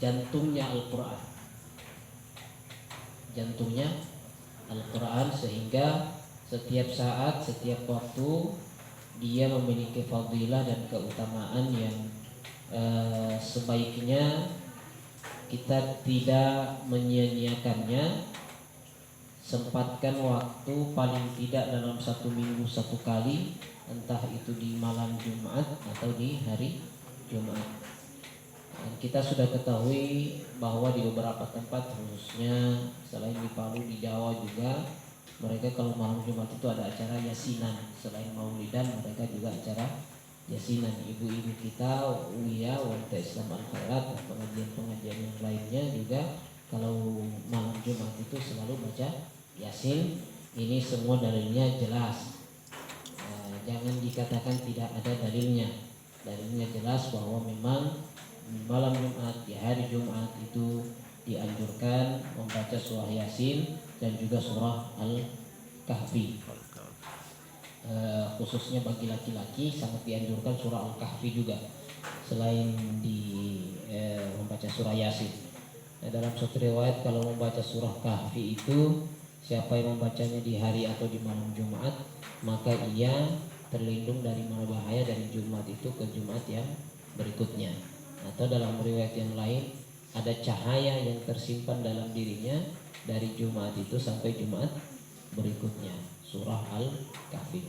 jantungnya Al-Quran, jantungnya Al-Quran, sehingga setiap saat, setiap waktu dia memiliki fadilah dan keutamaan yang sebaiknya kita tidak menyia-nyiakannya. Sempatkan waktu paling tidak dalam 1 minggu 1 kali, entah itu di malam Jumat atau di hari Jumat. Dan kita sudah ketahui bahwa di beberapa tempat, khususnya selain di Palu, di Jawa juga, mereka kalau malam Jumat itu ada acara yasinan. Selain maulidan, mereka juga acara yasinan. Ibu-ibu kita, Uya, Wanita Islam Al-Khairat, dan pengajian-pengajian yang lainnya juga kalau malam Jumat itu selalu baca Yasin. Ini semua dalilnya jelas. Jangan dikatakan tidak ada dalilnya. Dalilnya jelas bahwa memang malam Jumat, di hari Jumat itu dianjurkan membaca surah Yasin dan juga surah Al-Kahfi. Khususnya bagi laki-laki sangat dianjurkan surah Al-Kahfi juga, selain membaca surah Yasin. Dalam satu riwayat, kalau membaca surah Kahfi itu, siapa yang membacanya di hari atau di malam Jumat, maka ia terlindung dari mara bahaya dari Jumat itu ke Jumat yang berikutnya. Atau dalam riwayat yang lain, ada cahaya yang tersimpan dalam dirinya dari Jumat itu sampai Jumat berikutnya. Surah Al-Kahfi.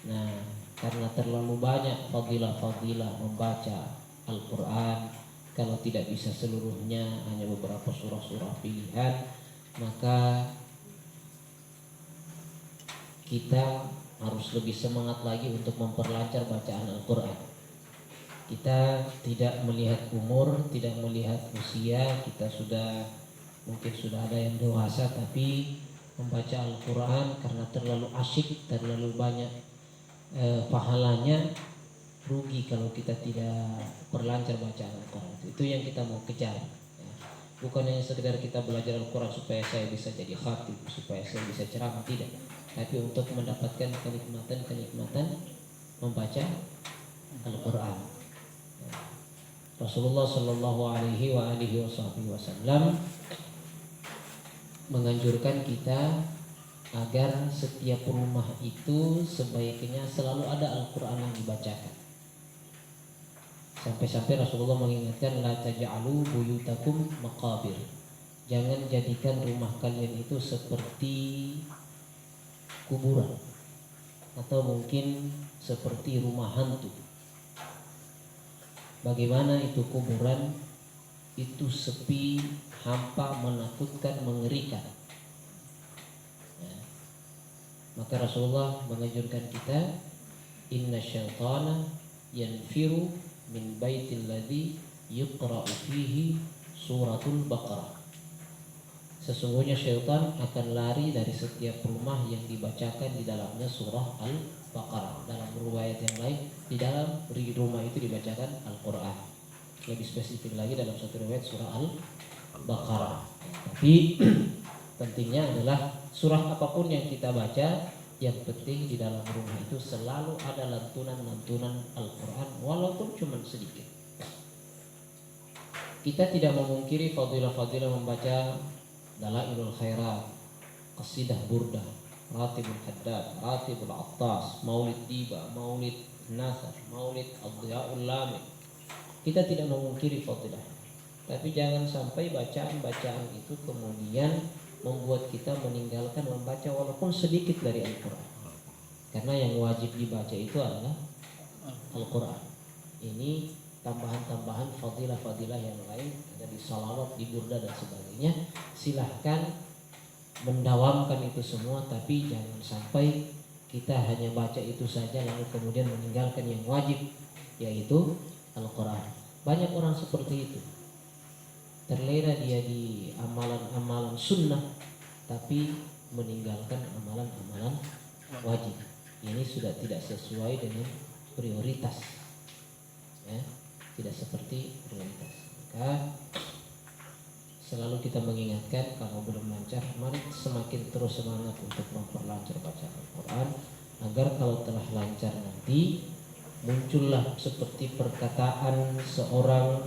Nah, karena terlalu banyak fadilah-fadilah membaca Al-Quran, kalau tidak bisa seluruhnya, hanya beberapa surah-surah pilihan, maka kita harus lebih semangat lagi untuk memperlancar bacaan Al-Quran. Kita tidak melihat umur, tidak melihat usia. Kita mungkin sudah ada yang dewasa, tapi membaca Al-Quran karena terlalu asyik, terlalu banyak pahalanya, rugi kalau kita tidak perlancar bacaan Al-Quran. Itu yang kita mau kejar. Bukan hanya sekedar kita belajar Al-Quran supaya saya bisa jadi khatib, supaya saya bisa ceramah, tidak. Tapi untuk mendapatkan kenikmatan membaca Al-Quran. Rasulullah Shallallahu Alaihi Wasallam menganjurkan kita agar setiap rumah itu sebaiknya selalu ada Al-Quran yang dibacakan. Sampai-sampai Rasulullah mengingatkan, la taj'alu buyutakum maqabir. Jangan jadikan rumah kalian itu seperti kuburan, atau mungkin seperti rumah hantu. Bagaimana itu kuburan? Itu sepi, hampa, menakutkan, mengerikan. Maka Rasulullah menganjurkan kita, inna syaitana yanfiru min baitil ladzi yuqra'u fihi suratul Baqarah. Sesungguhnya syaitan akan lari dari setiap rumah yang dibacakan di dalamnya surah Al-Baqarah. Dalam riwayat yang lain, di dalam rumah itu dibacakan Al-Quran. Lebih spesifik lagi dalam satu riwayat surah Al-Baqarah. Tapi pentingnya adalah surah apapun yang kita baca, yang penting di dalam rumah itu selalu ada lantunan-lantunan Al-Quran, walaupun cuma sedikit. Kita tidak memungkiri fadilah-fadilah membaca Dalailul Khairat, Qasidah Burdah, Ratibul Haddad, Ratibul Attas, Maulid Diba, Maulid Nasr, Maulid Adhiyaul Lami. Kita tidak memungkiri fadilah, tapi jangan sampai bacaan-bacaan itu kemudian membuat kita meninggalkan membaca walaupun sedikit dari Al-Quran. Karena yang wajib dibaca itu adalah Al-Quran. Ini tambahan-tambahan fadilah-fadilah yang lain, ada di salawat, di burda dan sebagainya. Silahkan mendawamkan itu semua, tapi jangan sampai kita hanya baca itu saja lalu kemudian meninggalkan yang wajib, yaitu Al-Quran. Banyak orang seperti itu, terlena dia di amalan-amalan sunnah, tapi meninggalkan amalan-amalan wajib. Ini sudah tidak sesuai dengan prioritas, ya, tidak seperti prioritas. Maka selalu kita mengingatkan, kalau belum lancar, mari semakin terus semangat untuk memperlancar bacaan Al-Quran, agar kalau telah lancar nanti muncullah seperti perkataan seorang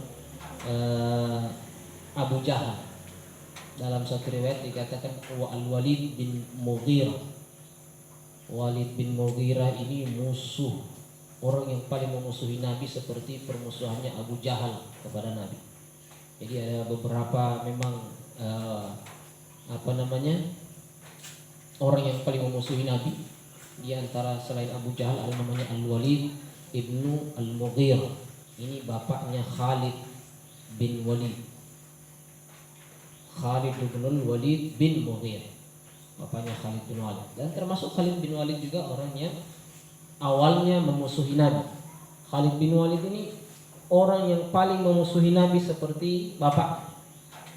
Abu Jahal. Dalam satu riwayat dikatakan Al-Walid bin Mughirah. Walid bin Mughirah ini musuh, orang yang paling memusuhi Nabi seperti permusuhannya Abu Jahal kepada Nabi. Jadi ada beberapa memang orang yang paling memusuhi Nabi. Di antara selain Abu Jahal ada namanya Al-Walid ibnu Al-Mughirah. Ini bapaknya Khalid bin Walid. Khalid bin Walid bin Mughirah, bapaknya Khalid bin Walid. Dan termasuk Khalid bin Walid juga orang yang awalnya memusuhi Nabi. Khalid bin Walid ini orang yang paling memusuhi Nabi seperti bapak.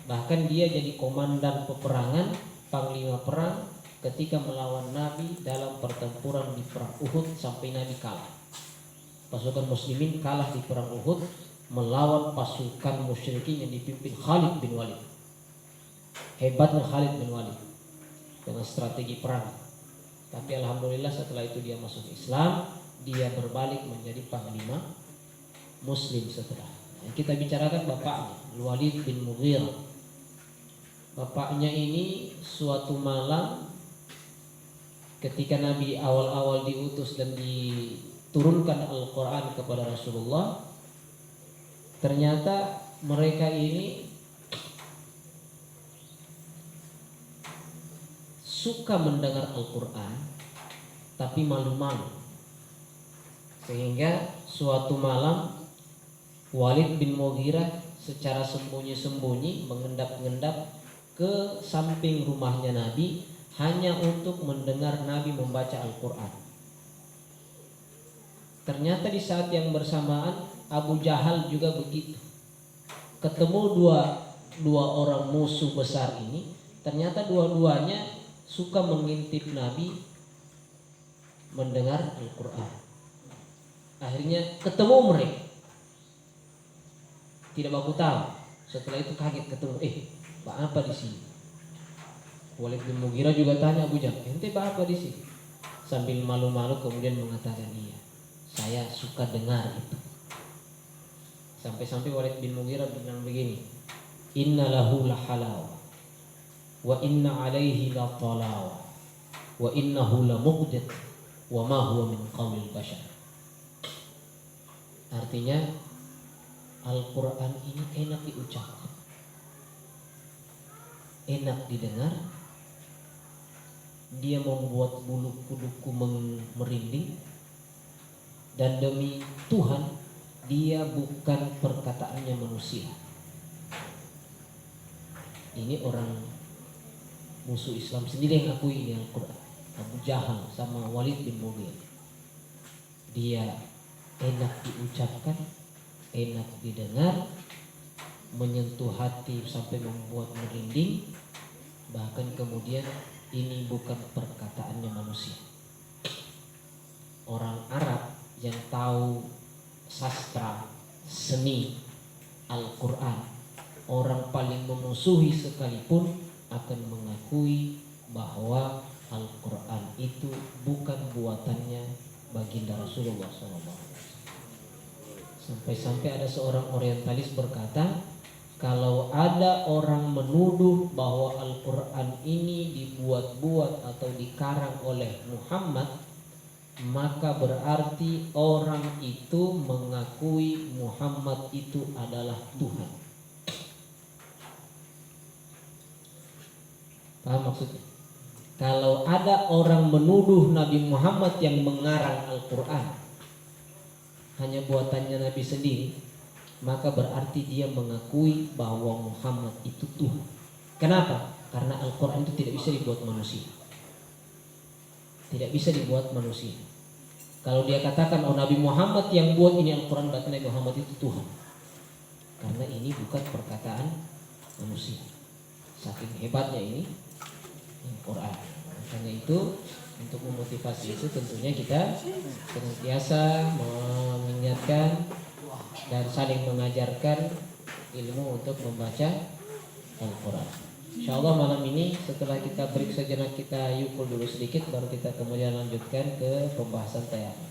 Bahkan dia jadi komandan peperangan, panglima perang ketika melawan Nabi dalam pertempuran di perang Uhud sampai Nabi kalah. Pasukan muslimin kalah di perang Uhud melawan pasukan musyrikin yang dipimpin Khalid bin Walid. Hebatnya Khalid bin Walid dengan strategi perang. Tapi alhamdulillah setelah itu dia masuk Islam, dia berbalik menjadi panglima muslim setelah. Kita bicarakan bapaknya, Walid bin Mughirah. Bapaknya ini suatu malam ketika Nabi awal-awal diutus dan diturunkan Al-Quran kepada Rasulullah, ternyata mereka ini suka mendengar Al-Quran tapi malu-malu. Sehingga suatu malam Walid bin Mughirah secara sembunyi-sembunyi mengendap-endap ke samping rumahnya Nabi hanya untuk mendengar Nabi membaca Al-Quran. Ternyata di saat yang bersamaan Abu Jahal juga begitu. Ketemu dua orang musuh besar ini, ternyata dua-duanya suka mengintip Nabi mendengar Al-Quran. Akhirnya ketemu mereka, tidak baku tahu. Setelah itu kaget ketemu, Pak apa di sini? Walid bin Mughirah juga tanya Abu Jahal, ente Pak apa di sini? Sambil malu-malu kemudian mengatakan, iya, saya suka dengar itu. Sampai-sampai Walid bin Mughirah bilang begini, inna lahu lahalawa wa inna alaihi la talawa wa innahu la muqdid wa ma huwa min qawlil bashar. Artinya Al-Quran ini enak diucapkan, enak didengar, dia membuat bulu kuduku merinding, dan demi Tuhan dia bukan perkataannya manusia. Ini orang musuh Islam sendiri yang akui ini Al-Quran. Abu Jahal sama Walid bin Mughirah. Dia enak diucapkan, enak didengar, menyentuh hati sampai membuat merinding. Bahkan kemudian ini bukan perkataannya manusia. Orang Arab yang tahu sastra, seni, Al-Quran, orang paling memusuhi sekalipun akan mengakui bahwa Al-Quran itu bukan buatannya baginda Rasulullah SAW. Sampai-sampai ada seorang orientalis berkata, kalau ada orang menuduh bahwa Al-Quran ini dibuat-buat atau dikarang oleh Muhammad, maka berarti orang itu mengakui Muhammad itu adalah Tuhan. Paham maksudnya? Kalau ada orang menuduh Nabi Muhammad yang mengarang Al-Quran hanya buatannya Nabi sendiri, maka berarti dia mengakui bahwa Muhammad itu Tuhan. Kenapa? Karena Al-Quran itu tidak bisa dibuat manusia. Tidak bisa dibuat manusia. Kalau dia katakan, oh Nabi Muhammad yang buat ini Al-Quran, berarti Nabi Muhammad itu Tuhan. Karena ini bukan perkataan manusia. Saking hebatnya ini Al-Quran. Makanya itu, untuk memotivasi itu tentunya kita senantiasa mengingatkan dan saling mengajarkan ilmu untuk membaca Al-Quran. InsyaAllah malam ini setelah kita break sejenak, kita yukul dulu sedikit, baru kita kemudian lanjutkan ke pembahasan tayammum.